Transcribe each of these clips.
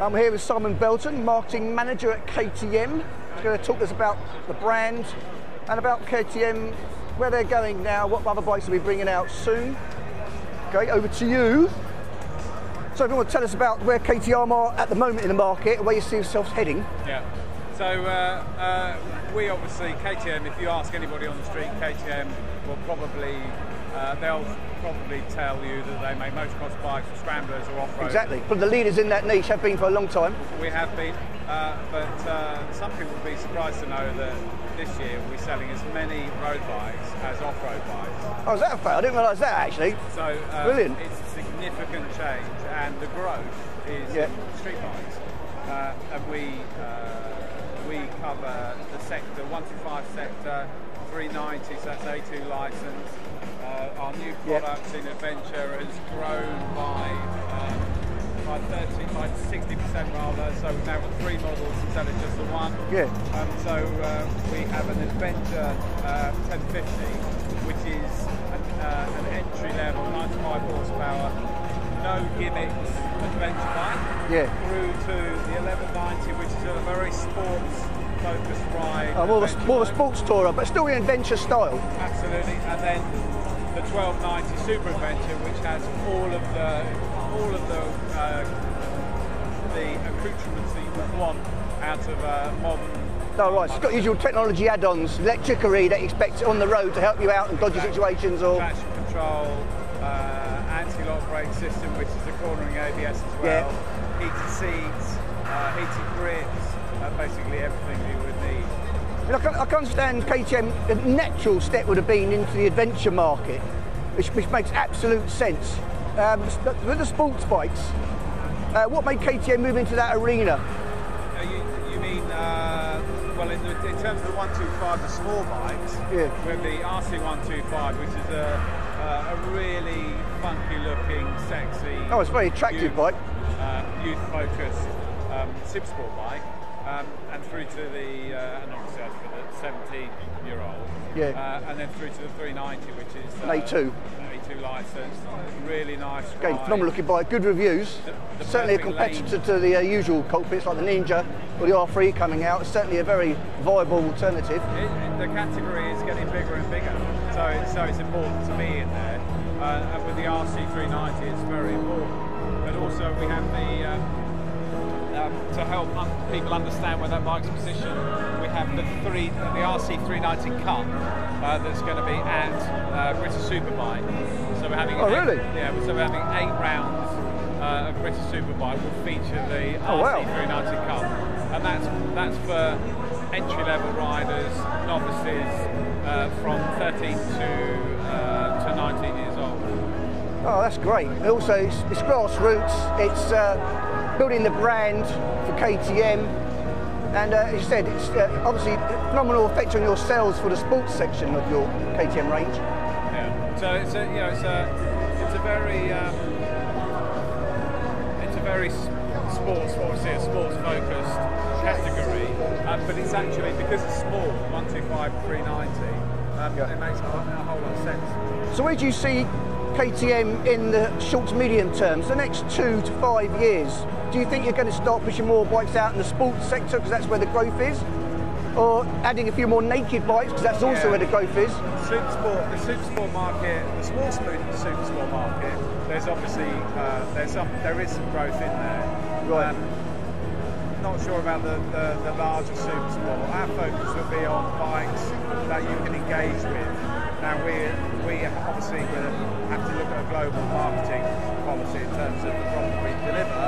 I'm here with Simon Belton, Marketing Manager at KTM. He's going to talk to us about the brand and about KTM, where they're going now, what other bikes will be bringing out soon. Okay, over to you. So if you want to tell us about where KTM are at the moment in the market, and where you see yourselves heading. Yeah, so we obviously, KTM, if you ask anybody on the street, KTM will probably, they'll probably tell you that they make motocross bikes for scramblers or off-road. Exactly, but the leaders in that niche have been for a long time. We have been, but some people will be surprised to know that this year we'll be selling as many road bikes as off-road bikes. Oh, is that a fact? I didn't realise that actually. So brilliant. It's a significant change, and the growth is street bikes. And we cover the sector, 125 sector, 390, so that's A2 license. Our new product in Adventure has grown by 60% rather, so we've now got 3 models instead of just the one. Yeah. So we have an Adventure 1050, which is an entry level, 95 horsepower, no gimmicks adventure bike, through to the 1190, which is a very sports focused ride. More of a sports tourer, but still in adventure style. Absolutely, and then the 1290 Super Adventure, which has all of the accoutrements that you would want out of a modern. Oh right, so it's got usual technology add-ons, electricity that you expect on the road to help you out in dodgy situations, or traction control, anti-lock brake system, which is the cornering ABS as well, heated seats, heated grips, basically everything you would need. I can understand KTM, the natural step would have been into the adventure market, which makes absolute sense. With the sports bikes, what made KTM move into that arena? You mean, well, in terms of the 125, the small bikes, with the RC125, which is a really funky looking, sexy... Oh, it's a very attractive bike. Youth-focused super sport bike. And through to the, and obviously for the 17-year-old, and then through to the 390, which is an A2 license, really nice. Again, phenomenal looking bike, good reviews. Certainly a competitor to the usual culprits like the Ninja or the R3 coming out. It's certainly a very viable alternative. The category is getting bigger and bigger, so it's important to be in there. And with the RC390, it's very important. But also we have the to help people understand where that bike's positioned, we have the RC390 Cup that's going to be at British Superbike. So we're having so we're having 8 rounds of British Superbike will feature the RC390 Cup, and that's for entry-level riders, novices from 13 to 19 years old. Oh, that's great. Also, it's grassroots. It's building the brand for KTM, and as you said, it's obviously a phenomenal effect on your sales for the sports section of your KTM range. Yeah. So it's a very sports, obviously a sports focused category, but it's actually, because it's small, 125, 390, it makes a whole lot of sense. So where do you see KTM in the short to medium terms, the next 2 to 5 years? Do you think you're going to start pushing more bikes out in the sports sector because that's where the growth is? Or adding a few more naked bikes because that's also where the growth is? The super sport market, the small super sport market, there's obviously, there is some growth in there. Right. Not sure about the larger super sport. Our focus will be on bikes that you can engage with. Now we obviously will have to look at a global marketing policy in terms of the product we deliver.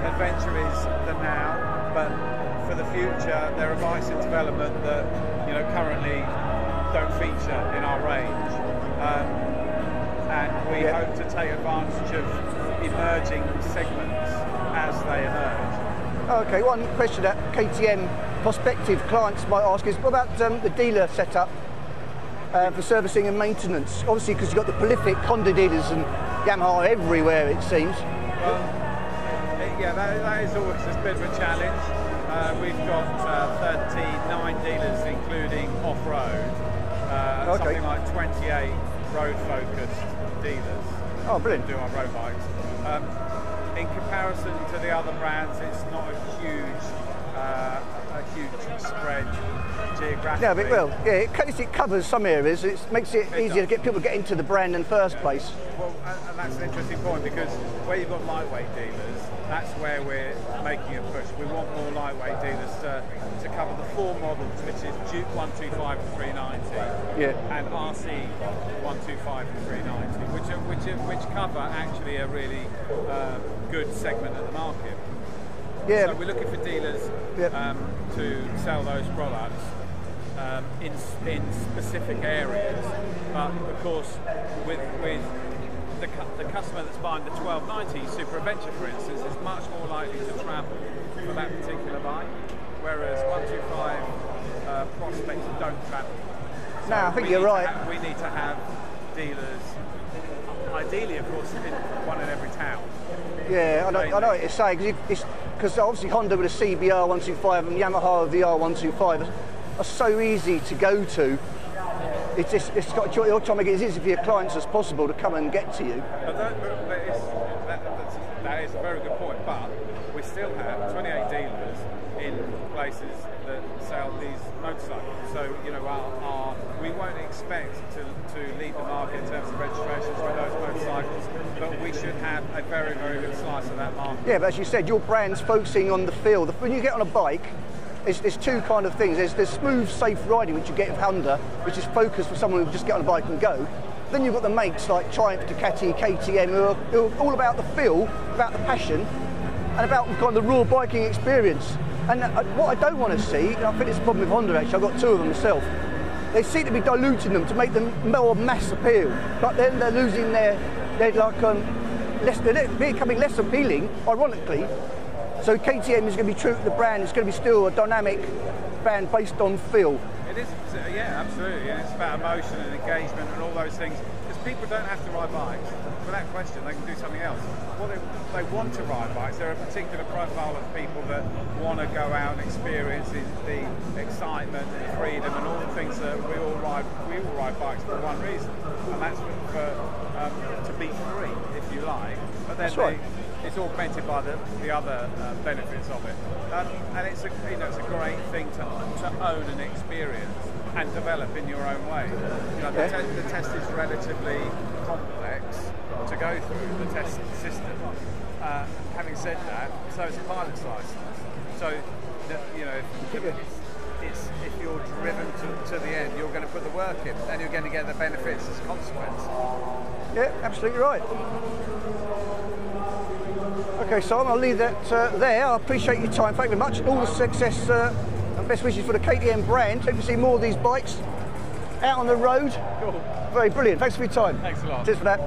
Adventure is the now, but for the future there are bikes in development that currently don't feature in our range, and we hope to take advantage of emerging segments as they emerge. Okay, one question that KTM prospective clients might ask is, what about the dealer setup for servicing and maintenance? Obviously, because you've got the prolific Honda dealers and Yamaha everywhere, it seems. Well, that is always a bit of a challenge. We've got 39 dealers, including off-road, something like 28 road-focused dealers. Oh, brilliant. Do our road bikes. in comparison to the other brands, it's not a huge spread geographically. Yeah, but well, yeah, it covers some areas. It makes it easier to get people to get into the brand in the first place. Well, and that's an interesting point, because where you've got lightweight dealers, that's where we're making a push. We want more lightweight dealers to cover the 4 models, which is Duke 125 and 390, and RC 125 and 390, which cover actually a really good segment of the market. Yeah. So we're looking for dealers to sell those products in specific areas, but of course with the customer that's buying the 1290 Super Adventure, for instance, is much more likely to travel for that particular bike, whereas 125 prospects don't travel. So no, I think you're right. We need to have dealers, ideally, of course, one in every town. Yeah, I know what you're saying, because obviously Honda with the CBR 125 and Yamaha with the R125 are so easy to go to. You're trying to make it as easy for your clients as possible to come and get to you. That is a very good point, but we still have 28 dealers in places that sell these motorcycles. So, you know, we won't expect to lead the market in terms of registrations for those motorcycles, but we should have a very, very good slice of that market. Yeah, but as you said, your brand's focusing on the feel. When you get on a bike, there's two kind of things. There's smooth, safe riding, which you get with Honda, which is focused for someone who just get on a bike and go. Then you've got the mates like Triumph, Ducati, KTM, who are all about the feel, about the passion, and about kind of the raw biking experience. And what I don't want to see, and I think it's a problem with Honda actually, I've got 2 of them myself, they seem to be diluting them to make them more mass appeal. But then they're losing they're becoming less appealing, ironically. So KTM is going to be true to the brand. It's going to be still a dynamic brand based on feel. It is, yeah, absolutely. And it's about emotion and engagement and all those things. Because people don't have to ride bikes. Without question, they can do something else. Well, they want to ride bikes. There are a particular profile of people that want to go out and experience the excitement and freedom and all the things that we all ride bikes for one reason, and that's to be free, if you like. But then that's right. It's augmented by the other benefits of it, and it's a great thing to own and experience and develop in your own way. You know, the test is relatively complex to go through, the test system. Having said that, so it's a pilot's license. So you know, if you're driven to the end, you're going to put the work in, and you're going to get the benefits as a consequence. Yeah, absolutely right. Okay, Simon, I'll leave that there. I appreciate your time. Thank you very much. All the success and best wishes for the KTM brand. Hope to see more of these bikes out on the road. Cool. Very brilliant. Thanks for your time. Thanks a lot. Cheers for that.